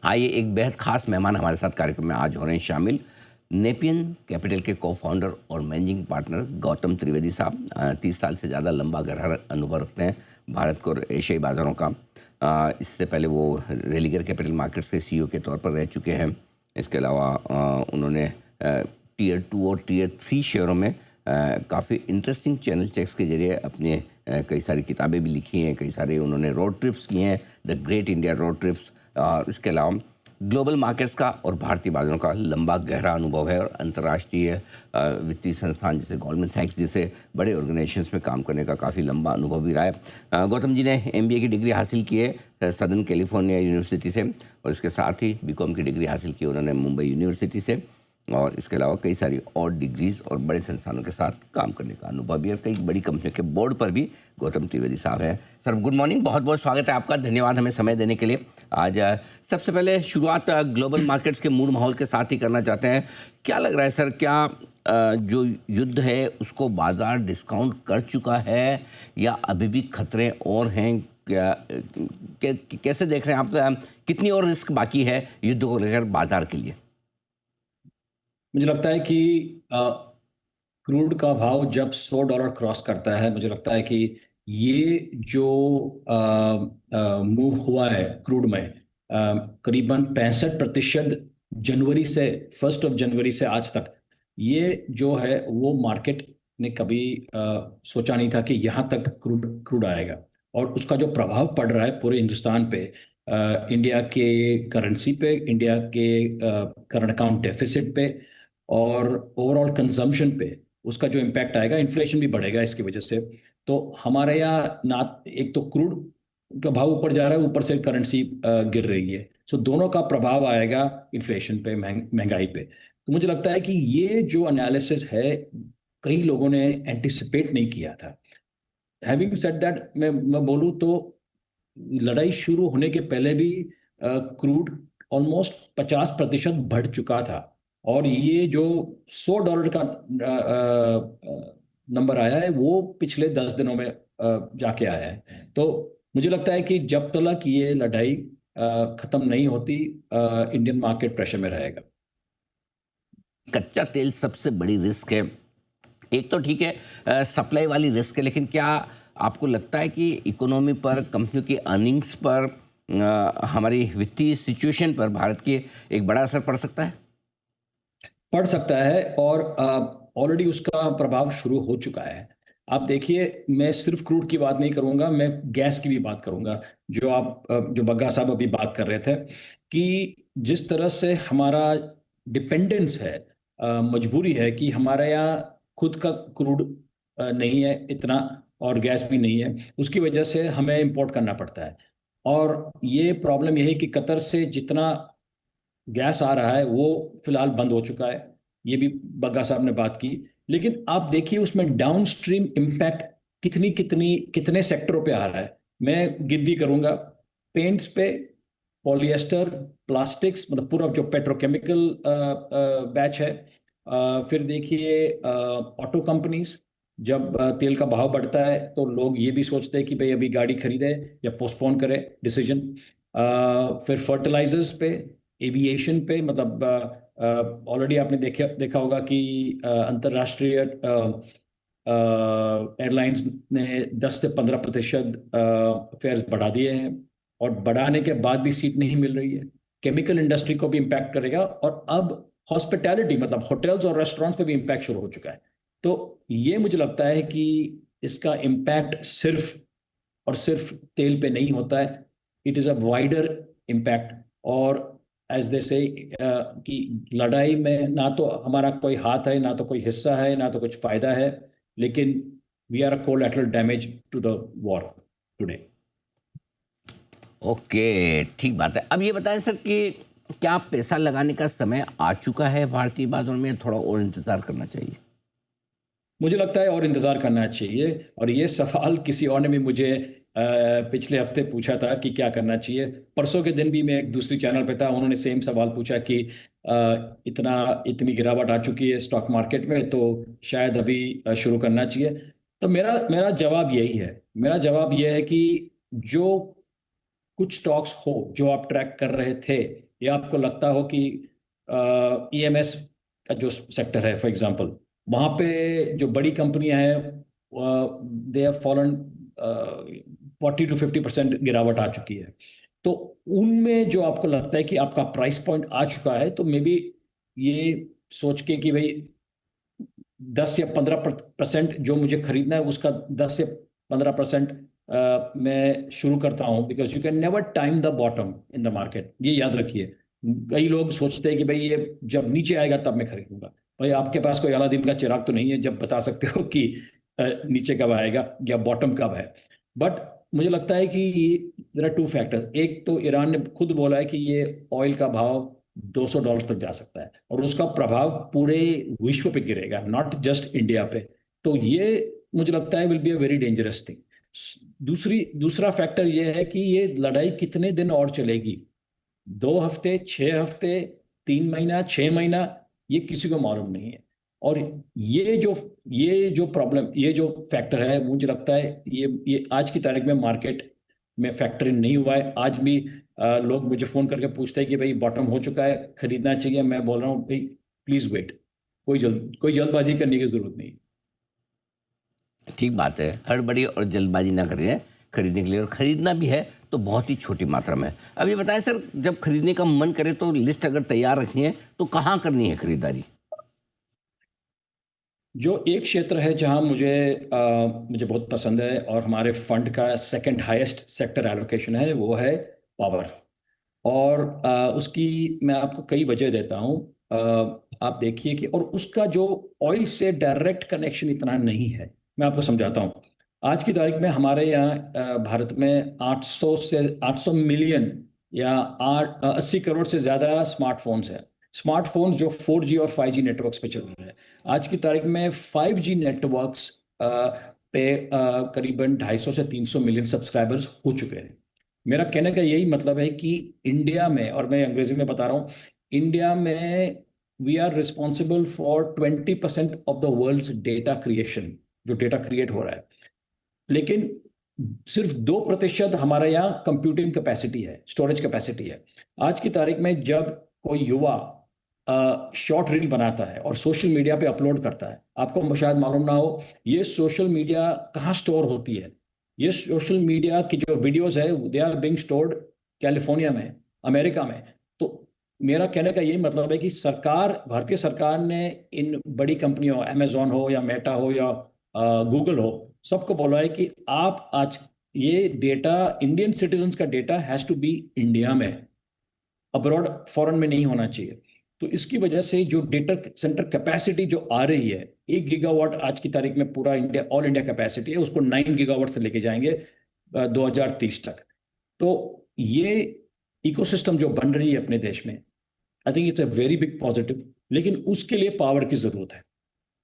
आइए, एक बेहद खास मेहमान हमारे साथ कार्यक्रम में आज हो रहे हैं शामिल। नेपियन कैपिटल के को-फाउंडर और मैनेजिंग पार्टनर गौतम त्रिवेदी साहब 30 साल से ज़्यादा लंबा गहरा अनुभव रखते हैं भारत को और एशियाई बाज़ारों का। इससे पहले वो रेलिगर कैपिटल मार्केट्स के सीईओ के तौर पर रह चुके हैं। इसके अलावा उन्होंने टियर 2 और टियर 3 शहरों में काफ़ी इंटरेस्टिंग चैनल चेक्स के ज़रिए अपने कई सारी किताबें भी लिखी हैं, कई सारे उन्होंने रोड ट्रिप्स किए हैं, the great India road trips. और इसके अलावा ग्लोबल मार्केट्स का और भारतीय बाजारों का लंबा गहरा अनुभव है और अंतर्राष्ट्रीय वित्तीय संस्थान जैसे गोल्डमैन सैक्स जैसे बड़े ऑर्गेनाइजेशंस में काम करने का काफ़ी लंबा अनुभव भी रहा है। गौतम जी ने एमबीए की डिग्री हासिल की है सदर्न कैलिफोर्निया यूनिवर्सिटी से, और इसके साथ ही बीकॉम की डिग्री हासिल की उन्होंने मुंबई यूनिवर्सिटी से, और इसके अलावा कई सारी और डिग्रीज और बड़े संस्थानों के साथ काम करने का अनुभव भी है। कई बड़ी कंपनियों के बोर्ड पर भी गौतम त्रिवेदी साहब हैं। सर गुड मॉर्निंग, बहुत बहुत स्वागत है आपका, धन्यवाद हमें समय देने के लिए। आज सबसे पहले शुरुआत ग्लोबल मार्केट्स के मूड माहौल के साथ ही करना चाहते हैं। क्या लग रहा है सर, क्या जो युद्ध है उसको बाजार डिस्काउंट कर चुका है या अभी भी खतरे और हैं? क्या कैसे देख रहे हैं आप, कितनी और रिस्क बाकी है युद्ध को लेकर बाजार के लिए? मुझे लगता है कि क्रूड का भाव जब $100 क्रॉस करता है, मुझे लगता है कि ये जो मूव हुआ है क्रूड में, करीबन 65% जनवरी से 1 जनवरी से आज तक, ये जो है वो मार्केट ने कभी सोचा नहीं था कि यहाँ तक क्रूड क्रूड आएगा। और उसका जो प्रभाव पड़ रहा है पूरे हिंदुस्तान पे, इंडिया के करेंसी पे, इंडिया के करंट अकाउंट डेफिसिट पे और ओवरऑल कंजम्पशन पे उसका जो इम्पैक्ट आएगा, इन्फ्लेशन भी बढ़ेगा इसकी वजह से। तो हमारे यहाँ ना एक तो क्रूड का भाव ऊपर जा रहा है, ऊपर से करेंसी गिर रही है, सो दोनों का प्रभाव आएगा इन्फ्लेशन पे, महंगाई पे। तो मुझे लगता है कि ये जो एनालिसिस है, कई लोगों ने एंटिसिपेट नहीं किया था। हैविंग सेड दैट, मैं बोलूँ तो लड़ाई शुरू होने के पहले भी क्रूड ऑलमोस्ट 50% बढ़ चुका था। और ये जो $100 का नंबर आया है, वो पिछले 10 दिनों में जाके आया है। तो मुझे लगता है कि जब तक ये लड़ाई खत्म नहीं होती, इंडियन मार्केट प्रेशर में रहेगा। कच्चा तेल सबसे बड़ी रिस्क है। एक तो ठीक है सप्लाई वाली रिस्क है, लेकिन क्या आपको लगता है कि इकोनॉमी पर, कंपनियों की अर्निंग्स पर, हमारी वित्तीय सिचुएशन पर भारत की एक बड़ा असर पड़ सकता है? पड़ सकता है, और ऑलरेडी उसका प्रभाव शुरू हो चुका है। आप देखिए, मैं सिर्फ क्रूड की बात नहीं करूंगा, मैं गैस की भी बात करूंगा। जो बग्गा साहब अभी बात कर रहे थे कि जिस तरह से हमारा डिपेंडेंस है, मजबूरी है कि हमारे यहाँ खुद का क्रूड नहीं है इतना, और गैस भी नहीं है, उसकी वजह से हमें इंपोर्ट करना पड़ता है। और ये प्रॉब्लम यही कि कतर से जितना गैस आ रहा है वो फिलहाल बंद हो चुका है, ये भी बग्गा साहब ने बात की। लेकिन आप देखिए उसमें डाउन स्ट्रीम इम्पैक्ट कितनी कितनी कितने सेक्टरों पे आ रहा है। मैं गिनती करूंगा, पेंट्स पे, पॉलिएस्टर, प्लास्टिक्स, मतलब पूरा जो पेट्रोकेमिकल बैच है। फिर देखिए ऑटो कंपनीज, जब तेल का भाव बढ़ता है तो लोग ये भी सोचते हैं कि भाई अभी गाड़ी खरीदे या पोस्टपोन करें डिसीजन। फिर फर्टिलाइजर्स पे, एविएशन पे, मतलब ऑलरेडी आपने देखा होगा कि अंतर्राष्ट्रीय एयरलाइंस ने 10 से 15% फेयर्स बढ़ा दिए हैं, और बढ़ाने के बाद भी सीट नहीं मिल रही है। केमिकल इंडस्ट्री को भी इम्पैक्ट करेगा, और अब हॉस्पिटैलिटी, मतलब होटल्स और रेस्टोरेंट्स पे भी इम्पैक्ट शुरू हो चुका है। तो ये मुझे लगता है कि इसका इम्पैक्ट सिर्फ और सिर्फ तेल पे नहीं होता है, it is a wider impact. और एज दे से कि लड़ाई में ना तो हमारा कोई हाथ है, ना तो कोई हिस्सा है, ना तो कुछ फायदा है, लेकिन we are a collateral damage to the war today. Okay, ठीक बात है। अब ये बताएं सर कि क्या पैसा लगाने का समय आ चुका है भारतीय बाजारों में, थोड़ा और इंतज़ार करना चाहिए? मुझे लगता है और इंतज़ार करना चाहिए। और ये सवाल किसी और ने भी मुझे पिछले हफ्ते पूछा था कि क्या करना चाहिए। परसों के दिन भी मैं एक दूसरी चैनल पे था, उन्होंने सेम सवाल पूछा कि इतनी गिरावट आ चुकी है स्टॉक मार्केट में, तो शायद अभी शुरू करना चाहिए। तो मेरा मेरा जवाब यही है। मेरा जवाब यह है कि जो कुछ स्टॉक्स हो जो आप ट्रैक कर रहे थे, या आपको लगता हो कि ईएमएस का जो सेक्टर है फॉर एग्जांपल, वहाँ पे जो बड़ी कंपनियां हैं दे हैव फॉलन 40 to 50% गिरावट आ चुकी है। तो उनमें जो आपको लगता है कि आपका प्राइस पॉइंट आ चुका है, तो मे बी ये सोच के कि भाई 10 या 15% जो मुझे खरीदना है उसका 10 से 15% मैं शुरू करता हूं, because you can never time the bottom in the market, ये याद रखिए। कई लोग सोचते हैं कि भाई ये जब नीचे आएगा तब मैं खरीदूंगा। भाई आपके पास कोई अलादीन का चिराग तो नहीं है जब बता सकते हो कि नीचे कब आएगा या बॉटम कब है। बट मुझे लगता है कि देयर आर टू फैक्टर्स। एक तो ईरान ने खुद बोला है कि ये ऑयल का भाव $200 तक जा सकता है और उसका प्रभाव पूरे विश्व पे गिरेगा, नॉट जस्ट इंडिया पे। तो ये मुझे लगता है will be a very dangerous thing. दूसरा फैक्टर ये है कि ये लड़ाई कितने दिन और चलेगी, 2 हफ्ते, 6 हफ्ते, 3 महीना, 6 महीना, ये किसी को मालूम नहीं है। और ये जो प्रॉब्लम, ये जो फैक्टर है, मुझे लगता है ये आज की तारीख में मार्केट में फैक्टर इन नहीं हुआ है। आज भी लोग मुझे फोन करके पूछते हैं कि भाई बॉटम हो चुका है, खरीदना चाहिए। मैं बोल रहा हूँ भाई प्लीज वेट, कोई जल्दबाजी करने की जरूरत नहीं। ठीक बात है, हड़बड़ी और जल्दबाजी ना करें खरीदने के लिए, और खरीदना भी है तो बहुत ही छोटी मात्रा में। अब ये बताएं सर, जब खरीदने का मन करे तो लिस्ट अगर तैयार रखनी है तो कहाँ करनी है खरीदारी? जो एक क्षेत्र है जहां मुझे बहुत पसंद है और हमारे फंड का सेकंड हाईएस्ट सेक्टर एलोकेशन है, वो है पावर। और उसकी मैं आपको कई वजह देता हूं। आप देखिए कि और उसका जो ऑयल से डायरेक्ट कनेक्शन इतना नहीं है। मैं आपको समझाता हूं। आज की तारीख में हमारे यहाँ भारत में 800 मिलियन या 80 करोड़ से ज़्यादा स्मार्टफोन्स हैं। स्मार्टफोन्स जो 4G और 5G नेटवर्क्स पे चल रहे हैं। आज की तारीख में 5G नेटवर्क्स पे करीबन 250 से 300 मिलियन सब्सक्राइबर्स हो चुके हैं। मेरा कहने का यही मतलब है कि इंडिया में, और मैं अंग्रेजी में बता रहा हूँ, इंडिया में we are responsible for 20% of the world's data creation, जो डेटा क्रिएट हो रहा है। लेकिन सिर्फ 2% हमारे यहाँ कंप्यूटिंग कैपेसिटी है, स्टोरेज कैपेसिटी है। आज की तारीख में जब कोई युवा शॉर्ट रील बनाता है और सोशल मीडिया पे अपलोड करता है, आपको शायद मालूम ना हो ये सोशल मीडिया कहाँ स्टोर होती है। ये सोशल मीडिया की जो वीडियोस है they are being stored California में, अमेरिका में। तो मेरा कहने का यही मतलब है कि भारतीय सरकार ने इन बड़ी कंपनियों, अमेजोन हो या मेटा हो या गूगल हो, सबको बोला है कि आप आज ये डेटा, इंडियन सिटीजन्स का data has to be India में, अब्रॉड फॉरेन में नहीं होना चाहिए। तो इसकी वजह से जो डेटा सेंटर कैपेसिटी जो आ रही है, 1 गीगावाट आज की तारीख में पूरा इंडिया, ऑल इंडिया कैपेसिटी है, उसको 9 गीगावाट से लेके जाएंगे 2030 तक। तो ये इकोसिस्टम जो बन रही है अपने देश में, I think it's a very big positive. लेकिन उसके लिए पावर की जरूरत है।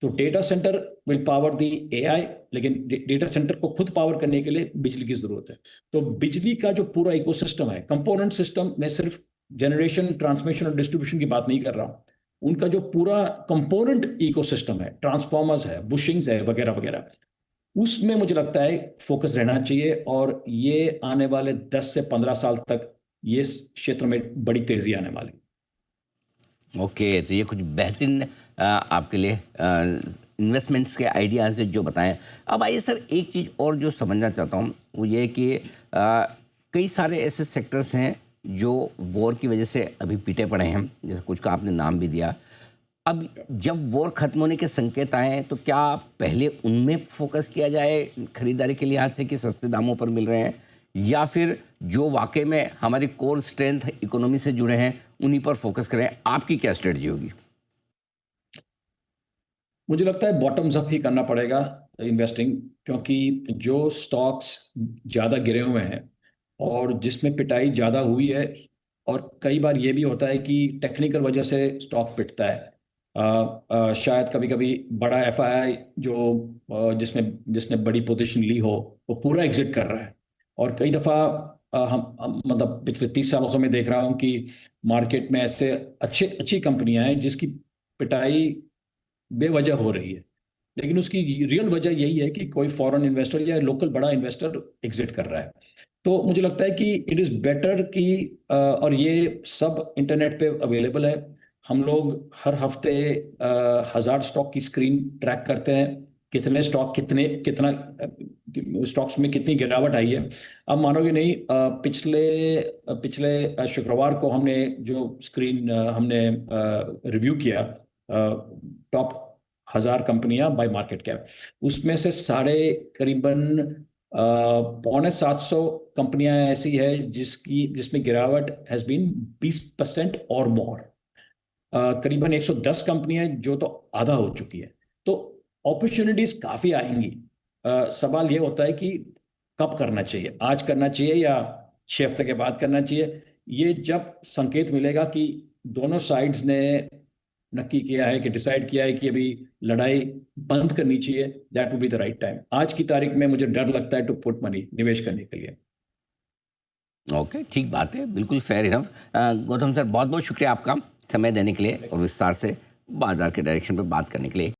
तो data centre will power the AI, लेकिन डेटा सेंटर को खुद पावर करने के लिए बिजली की जरूरत है। तो बिजली का जो पूरा इकोसिस्टम है, कंपोनेंट सिस्टम, मैं सिर्फ जनरेशन, ट्रांसमिशन और डिस्ट्रीब्यूशन की बात नहीं कर रहा हूं, उनका जो पूरा कंपोनेंट इकोसिस्टम है, ट्रांसफॉर्मर्स है, बुशिंग्स है, वगैरह वगैरह, उसमें मुझे लगता है फोकस रहना चाहिए। और ये आने वाले 10 से 15 साल तक ये क्षेत्र में बड़ी तेजी आने वाली। ओके, तो ये कुछ बेहतरीन आपके लिए इन्वेस्टमेंट्स के आइडियाज़ हैं जो बताएं। अब आइए सर, एक चीज़ और जो समझना चाहता हूँ वो ये कि कई सारे ऐसे सेक्टर्स हैं जो वॉर की वजह से अभी पीटे पड़े हैं, जैसे कुछ का आपने नाम भी दिया। अब जब वॉर खत्म होने के संकेत आए तो क्या पहले उनमें फोकस किया जाए खरीदारी के लिहाज से कि सस्ते दामों पर मिल रहे हैं, या फिर जो वाकई में हमारी कोर स्ट्रेंथ इकोनॉमी से जुड़े हैं उन्हीं पर फोकस करें? आपकी क्या स्ट्रेटजी होगी? मुझे लगता है बॉटम्स अप ही करना पड़ेगा इन्वेस्टिंग, क्योंकि जो स्टॉक्स ज़्यादा गिरे हुए हैं और जिसमें पिटाई ज़्यादा हुई है, और कई बार ये भी होता है कि टेक्निकल वजह से स्टॉक पिटता है। शायद कभी कभी बड़ा एफआईआई जो जिसमें जिसने बड़ी पोजीशन ली हो, वो पूरा एग्जिट कर रहा है। और कई दफ़ा मतलब पिछले 30 सालों से मैं देख रहा हूँ कि मार्केट में ऐसे अच्छी कंपनियां हैं जिसकी पिटाई बेवजह हो रही है, लेकिन उसकी रियल वजह यही है कि कोई फॉरेन इन्वेस्टर या लोकल बड़ा इन्वेस्टर एग्जिट कर रहा है। तो मुझे लगता है कि इट इज़ बेटर कि और ये सब इंटरनेट पे अवेलेबल है। हम लोग हर हफ्ते 1,000 स्टॉक की स्क्रीन ट्रैक करते हैं, कितने स्टॉक कितना स्टॉक्स में कितनी गिरावट आई है। अब मानोगे नहीं, पिछले पिछले शुक्रवार को हमने जो स्क्रीन हमने रिव्यू किया टॉप 1,000 कंपनियां बाय मार्केट कैप, उसमें से साढ़े करीबन 650 कंपनियां ऐसी है जिसमें गिरावट हैज बीन 20% और मोर। करीबन 110 कंपनियां जो तो आधा हो चुकी है। तो अपॉर्चुनिटीज काफी आएंगी। सवाल ये होता है कि कब करना चाहिए, आज करना चाहिए या 6 हफ्ते के बाद करना चाहिए। ये जब संकेत मिलेगा कि दोनों साइड्स ने नक्की किया है, कि डिसाइड किया है कि अभी लड़ाई बंद करनी चाहिए, that would be the right time. आज की तारीख में मुझे डर लगता है टू पुट मनी, निवेश करने के लिए। ओके, ठीक बात है, बिल्कुल फेयर इनफ। गौतम सर, बहुत बहुत शुक्रिया आपका समय देने के लिए और विस्तार से बाजार के डायरेक्शन पर बात करने के लिए।